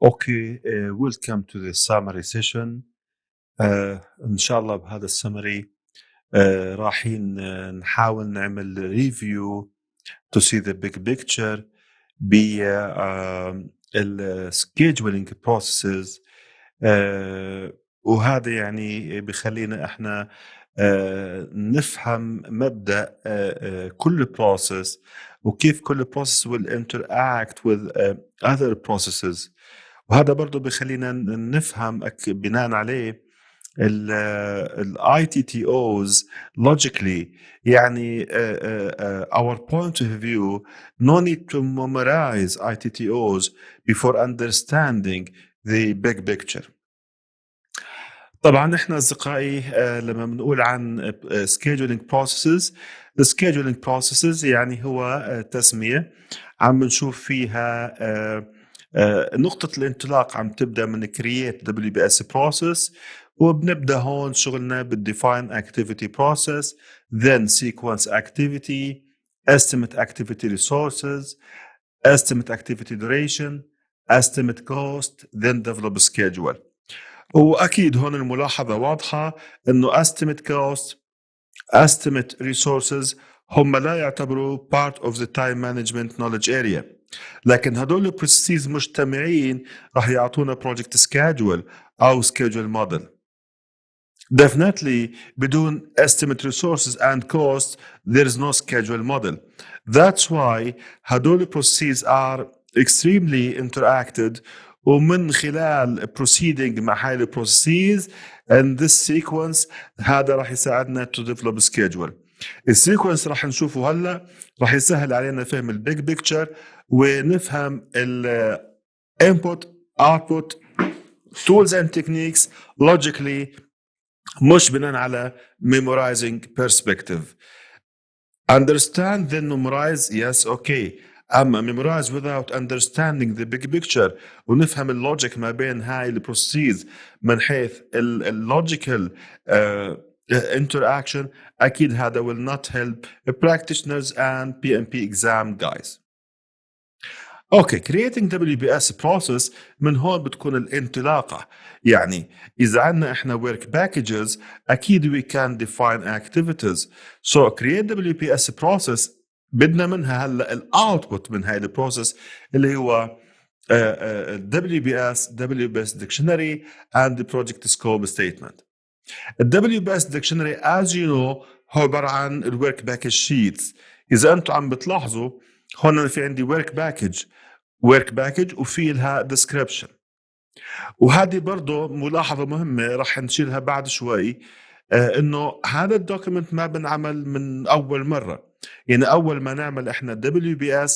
Okay, welcome to the summary session. إن شاء الله بهذا السمري رايحين نحاول نعمل review to see the big picture ال scheduling processes. وهذا يعني بيخلينا احنا نفهم مبدأ كل process وكيف كل process will interact with other processes. وهذا برضو بيخلينا نفهم بناء عليه ال ITTOs logically يعني our point of view no need to memorize ITTOs before understanding the big picture. طبعا احنا اصدقائي لما بنقول عن scheduling processes the scheduling processes يعني هو تسمية عم بنشوف فيها نقطة الانطلاق عم تبدأ من Create WBS process وبنبدأ هون شغلنا بالDefine Activity Process then Sequence Activity Estimate Activity Resources Estimate Activity Duration Estimate Cost then Develop Schedule. وأكيد هون الملاحظة واضحة إنه Estimate Cost Estimate Resources هم لا يعتبروا part of the time management knowledge area، لكن هدول البروسيسز مجتمعين راح يعطونا project schedule أو schedule model. Definitely بدون estimate resources and cost there is no schedule model. That's why هدول البروسيسز are extremely interacted ومن خلال proceeding مع هاي البروسيسز and this sequence هذا راح يساعدنا to develop schedule. السيكونس راح نشوفه هلا راح يسهل علينا فهم البيج بيكتشر ونفهم ال input output tools and techniques logically مش بناء على memorizing perspective. Understand then memorize yes okay. أما memorize without understanding the big picture ونفهم اللوجيك ما بين هاي البروسيس من حيث اللوجيكال interaction أكيد هذا will not help practitioners and PMP exam guys. Okay, creating WBS process من هون بتكون الانطلاقة. يعني إذا عنا إحنا work packages أكيد we can define activities. So create WBS process بدنا منها هلا الاوتبوت من هاي البروسيس اللي هو WBS dictionary and the project scope statement. WBS dictionary as you know هو عبارة عن الwork package sheets. إذا أنتم عم بتلاحظوا هون أنا في عندي work package وفي لها description. وهذه برضو ملاحظة مهمة راح نشيلها بعد شوي إنه هذا الدوكيمنت ما بنعمل من أول مرة. يعني أول ما نعمل إحنا WBS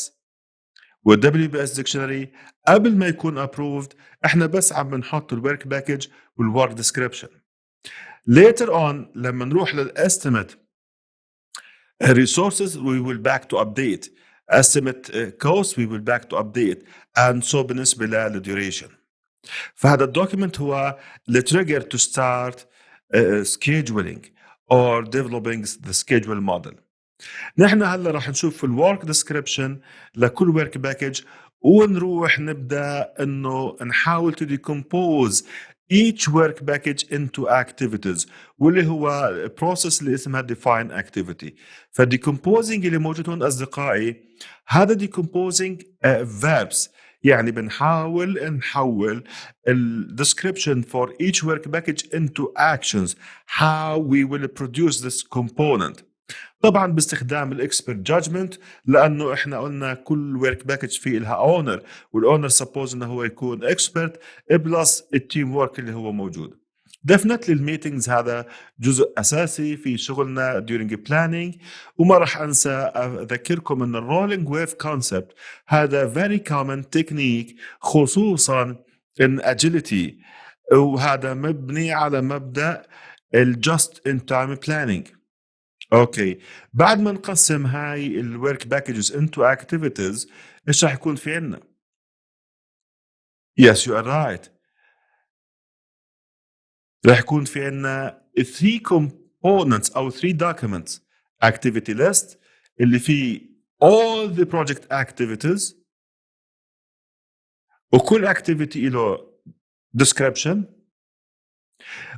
WBS dictionary قبل ما يكون approved إحنا بس عم بنحط الwork package والwork description. Later on لما نروح للestimate resources we will back to update estimate cost we will back to update and so بالنسبة للduration. فهذا الدوكيمنت هو التريجر to start scheduling or developing the schedule model. نحن هلا راح نشوف الورك ديسكريبشن لكل ورك باكج ونروح نبدا انه نحاول to decompose each work package into activities واللي هو process اللي اسمها define activity. فديكومبوزنج اللي موجود هون اصدقائي هذا decomposing verbs يعني بنحاول نحول ال description for each work package into actions how we will produce this component. طبعا باستخدام الاكسبرت جادجمنت لانه احنا قلنا كل ورك باكج فيه لها اونر والاونر سبوز انه هو يكون اكسبرت بلس التيم ورك اللي هو موجود. definitely الميتينجز هذا جزء اساسي في شغلنا during planning وما راح انسى اذكركم ان الرولينج ويف كونسبت هذا very common technique خصوصا in agility وهذا مبني على مبدأ just in time planning. اوكي بعد ما نقسم هاي الورك باكجز into activities ايش راح يكون في عنا؟ yes you are right راح يكون في عنا 3 components او 3 documents activity list اللي فيه all the project activities وكل activity له description،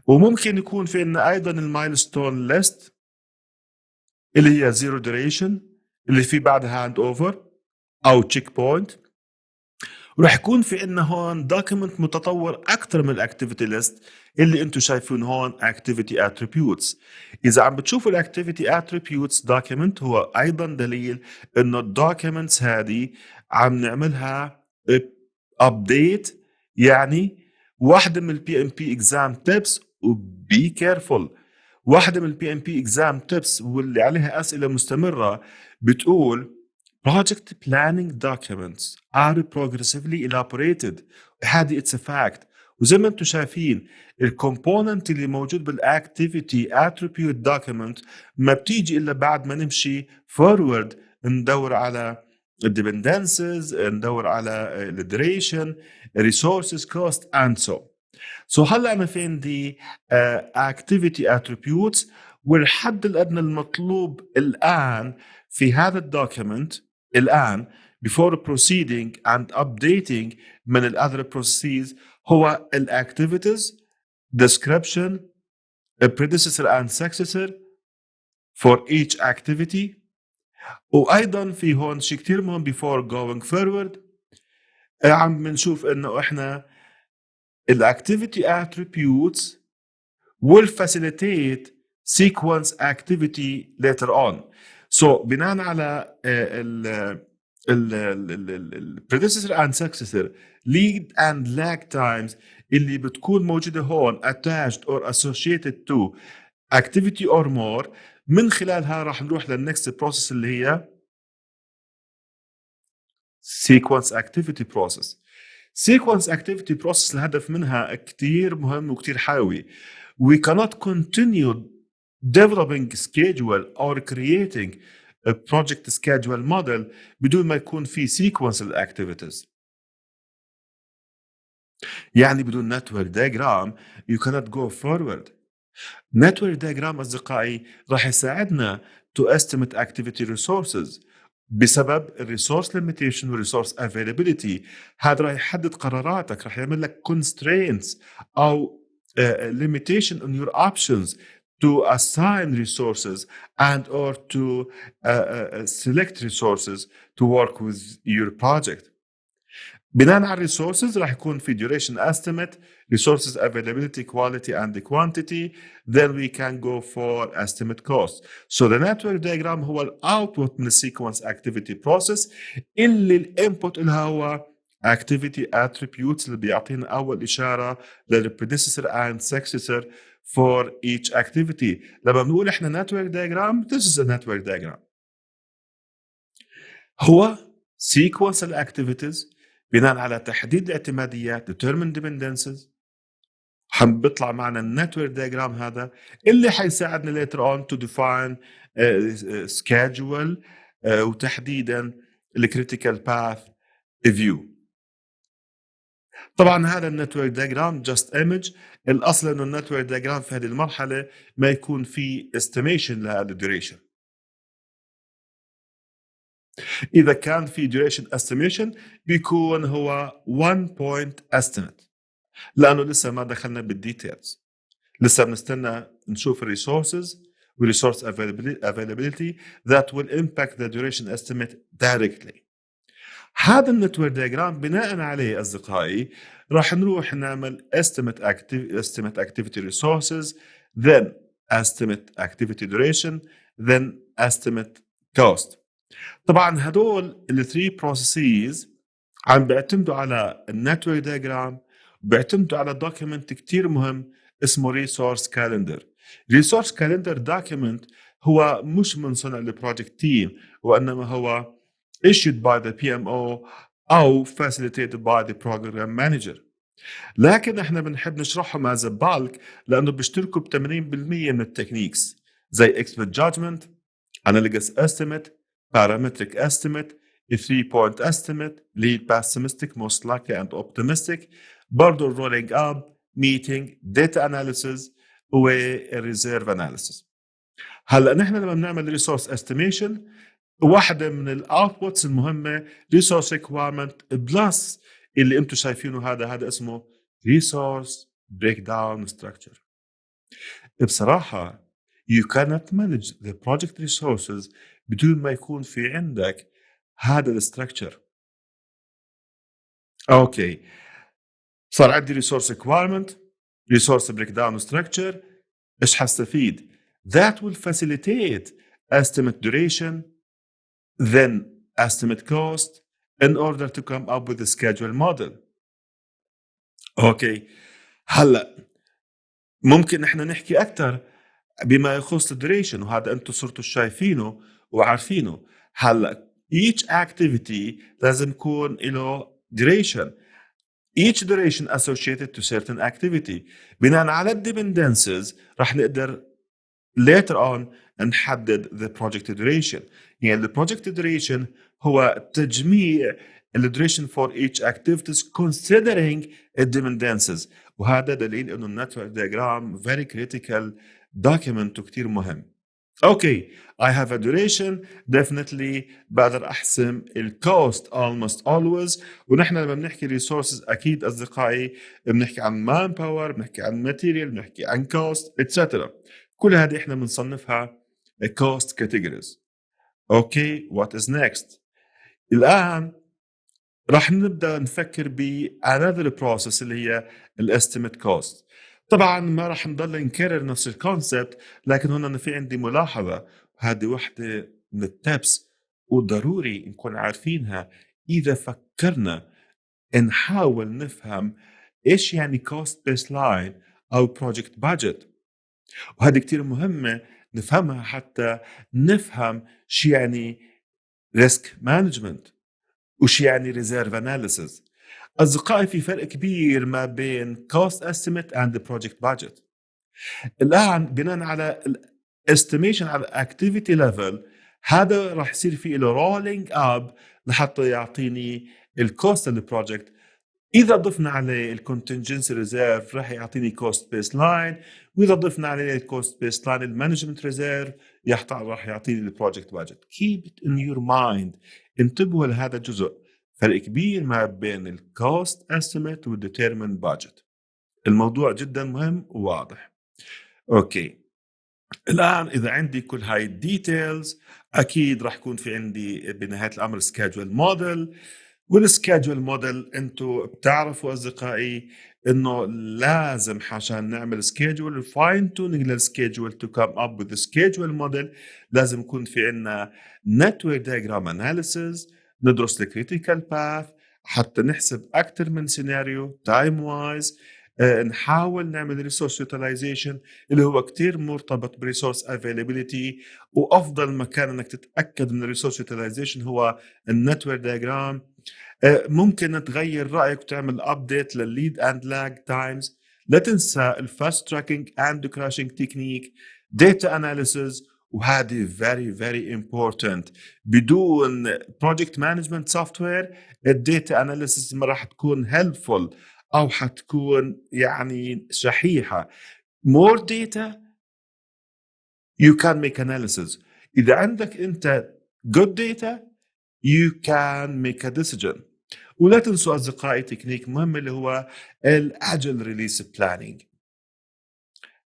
وممكن يكون في عندنا أيضا المايلستون ليست اللي هي zero duration اللي في بعدها hand over أو check point. ورح يكون في عندنا هون document متطور أكثر من الأكتيفيتي ليست اللي أنتم شايفين هون activity attributes. إذا عم بتشوفوا الactivity attributes document هو أيضا دليل إنه الدوكيومنتس هذه عم نعملها update. يعني واحدة من PMP Exam tips وبي كيرفول، واحدة من PMP Exam tips واللي عليها أسئلة مستمرة بتقول Project planning documents are progressively elaborated. هذه it's a fact. وزي ما انتم شايفين الكومبوننت اللي موجود بالاكتيفيتي attribute document ما بتيجي الا بعد ما نمشي forward، ندور على dependencies، ندور على duration، resources, cost and so هلا انا في عندي activity attributes، والحد الادنى المطلوب الان في هذا الدوكيمنت الآن before proceeding and updating من ال other processes هو ال activities description a predecessor and successor for each activity. وأيضا في هون شيء كتير مهم before going forward عم بنشوف إنه إحنا ال activity attributes will facilitate sequence activity later on. So بناء على ال predecessor and successor lead and lag times اللي بتكون موجودة هون attached or associated to activity or more، من خلالها راح نروح للnext process اللي هي sequence activity process. sequence activity process الهدف منها كتير مهم وكتير حيوي. We cannot continue developing schedule or creating a project schedule model بدون ما يكون في sequence activities. يعني بدون network diagram you cannot go forward. network diagram أصدقائي راح يساعدنا to estimate activity resources بسبب resource limitation و resource availability. هذا راح يحدد قراراتك، راح يعمل لك constraints أو limitation on your options to assign resources and or to select resources to work with your project. بناء على resources راح يكون في duration estimate, resources availability, quality and quantity. Then we can go for estimate cost. So the network diagram هو الاوتبوت من السيكونس activity process اللي الانبوت لها هو activity attributes اللي بيعطينا اول اشاره لل predecessor and successor for each activity. لما بنقول احنا network diagram, this is a network diagram. هو sequence activities بناء على تحديد الاعتماديات determine dependencies. بيطلع معنا النتورك دياجرام هذا اللي حيساعدنا later on to define schedule وتحديدا الكريتيكال باث view. طبعا هذا النتورك دياجرام just image. الاصل انه النتورك دياجرام في هذه المرحله ما يكون في estimation لهذا duration. إذا كان في duration estimation بيكون هو 1 point estimate، لأنه لسه ما دخلنا بالديتيلز، لسه بنستنى نشوف resources و resource availability that will impact the duration estimate directly. هذا النتورك دياجرام بناء عليه أصدقائي راح نروح نعمل estimate activity resources, then estimate activity duration, then estimate cost. طبعا هدول الثري بروسيسز عم بيعتمدوا على النتورك دياجرام، بيعتمدوا على دوكيمنت كتير مهم اسمه ريسورس كالندر. ريسورس كالندر دوكيمنت هو مش من صنع البروجكت تيم، وانما هو issued by the PMO او facilitated by the program manager. لكن احنا بنحب نشرحهم as a bulk لانه بيشتركوا ب 80% من التكنيكس زي expert judgment, analogous estimate, parametric estimate, a 3-point estimate, lead pessimistic, most likely and optimistic, برضو rolling up, meeting, data analysis و reserve analysis. هلا نحن لما بنعمل resource estimation واحدة من الاوتبوتس المهمة resource requirement plus اللي انتم شايفينه هذا اسمه resource breakdown structure. بصراحة you cannot manage the project resources بدون ما يكون في عندك هذا الستراكشر. اوكي، صار عندي resource requirement resource breakdown structure. ايش حستفيد؟ that will facilitate estimate duration then estimate cost in order to come up with a schedule model. اوكي، هلا ممكن احنا نحكي اكثر بما يخص الدوريشن، وهذا انتم صرتوا شايفينه وعارفينه. هلا each activity لازم يكون له duration. each duration associated to certain activity. بناء على الdependencies رح نقدر later on نحدد the project duration. يعني the project duration هو تجميع duration for each activities considering dependencies. وهذا دليل انه network diagram very critical document وكتير مهم. اوكي I have a duration definitely بقدر احسم الكوست almost always. ونحن لما بنحكي resources اكيد اصدقائي بنحكي عن man power، بنحكي عن material، بنحكي عن cost etc. كل هذه احنا بنصنفها cost categories. اوكي what is next؟ الان راح نبدا نفكر ب another process اللي هي الاستيميت كوست. طبعا ما راح نضل نكرر نفس الكونسبت، لكن هنا في عندي ملاحظه، وهذه واحده من التبس وضروري نكون عارفينها اذا فكرنا نحاول نفهم ايش يعني كوست بيس لاين او بروجكت بادجت. وهذه كتير مهمه نفهمها حتى نفهم شو يعني ريسك مانجمنت وش يعني ريزيرف اناليسيس. اصدقائي في فرق كبير ما بين كوست استيميت اند بروجكت بادجت. الان بناء على الاستيميشن على الاكتيفيتي ليفل هذا راح يصير فيه له رولينج اب لحتى يعطيني الكوست للبروجكت. اذا ضفنا عليه الكونتنجنسي ريزيرف راح يعطيني كوست بيس لاين، واذا ضفنا عليه الكوست بيس لاين المانجمنت ريزيرف راح يعطيني البروجكت بادجت. keep it in your mind. انتبهوا لهذا الجزء، فرق كبير ما بين الكوست استيميت والديترمين بادجت. الموضوع جدا مهم وواضح. اوكي الان اذا عندي كل هاي الديتيلز اكيد راح يكون في عندي بنهايه الامر سكادجول موديل. والسكادجول موديل انتم بتعرفوا اصدقائي انه لازم عشان نعمل سكيدجول فاين تونينج للسكيدجول تو كم اب وذ سكيدجول موديل لازم يكون في عندنا نتورك دايجرام اناليسيز، ندرس الكريتيكال باث حتى نحسب اكثر من سيناريو تايم وايز. نحاول نعمل ريسورس يوتيلايزيشن اللي هو كتير مرتبط بريسورس افيلابيليتي، وافضل مكان انك تتاكد من الريسورس يوتيلايزيشن هو النتورك دايجرام. ممكن تغير رايك وتعمل ابديت للليد اند لاج تايمز. لا تنسى الفاست تراكنج اند كراشنج تكنيك، داتا اناليسيز، وهذه very important. بدون بروجكت مانجمنت سوفت وير الداتا اناليسيز ما راح تكون هيلبفول او حتكون يعني شحيحه. more data you can make analysis. اذا عندك انت good data you can make a decision. ولا تنسوا أصدقائي تكنيك مهم اللي هو الأجل ريليس بلانينج.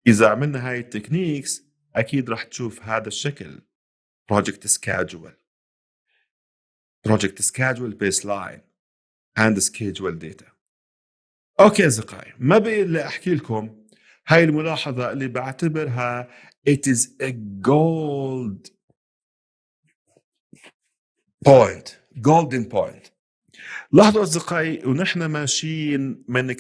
إذا عملنا هاي التكنيكس أكيد راح تشوف هذا الشكل: project schedule baseline and schedule data. أوكي أصدقائي ما بقي إلا أحكي لكم هاي الملاحظة اللي بعتبرها it is a golden point. لاحظوا أصدقائي ونحن ماشيين من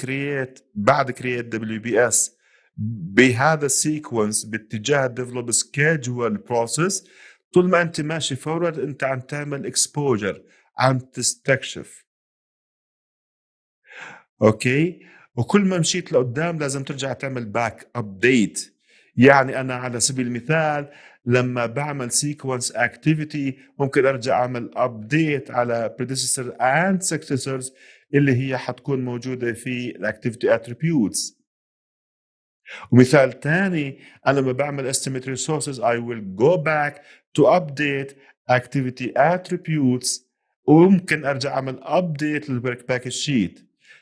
بعد Create WBS بهذا السيكونس باتجاه develop schedule process. طول ما أنت ماشي فورورد أنت عم تعمل exposure، عم تستكشف. أوكي، وكل ما مشيت لقدام لازم ترجع تعمل باك أبديت. يعني أنا على سبيل المثال لما بعمل sequence activity ممكن أرجع أعمل update على predecessor and successors اللي هي حتكون موجودة في activity attributes. ومثال تاني أنا لما بعمل estimate resources I will go back to update activity attributes وممكن ارجع اعمل ابديت للورك باكج شيت.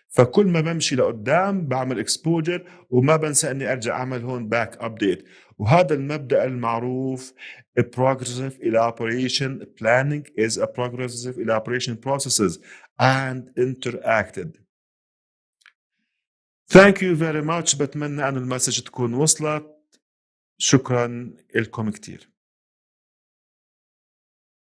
فكل ما بمشي لقدام بعمل اكسبوجر وما بنسى اني ارجع اعمل هون باك ابديت. وهذا المبدا المعروف progressive elaboration planning is a progressive elaboration processes and interacted. Thank you very much. بتمنى أن المسج تكون وصلت. شكرا لكم كتير.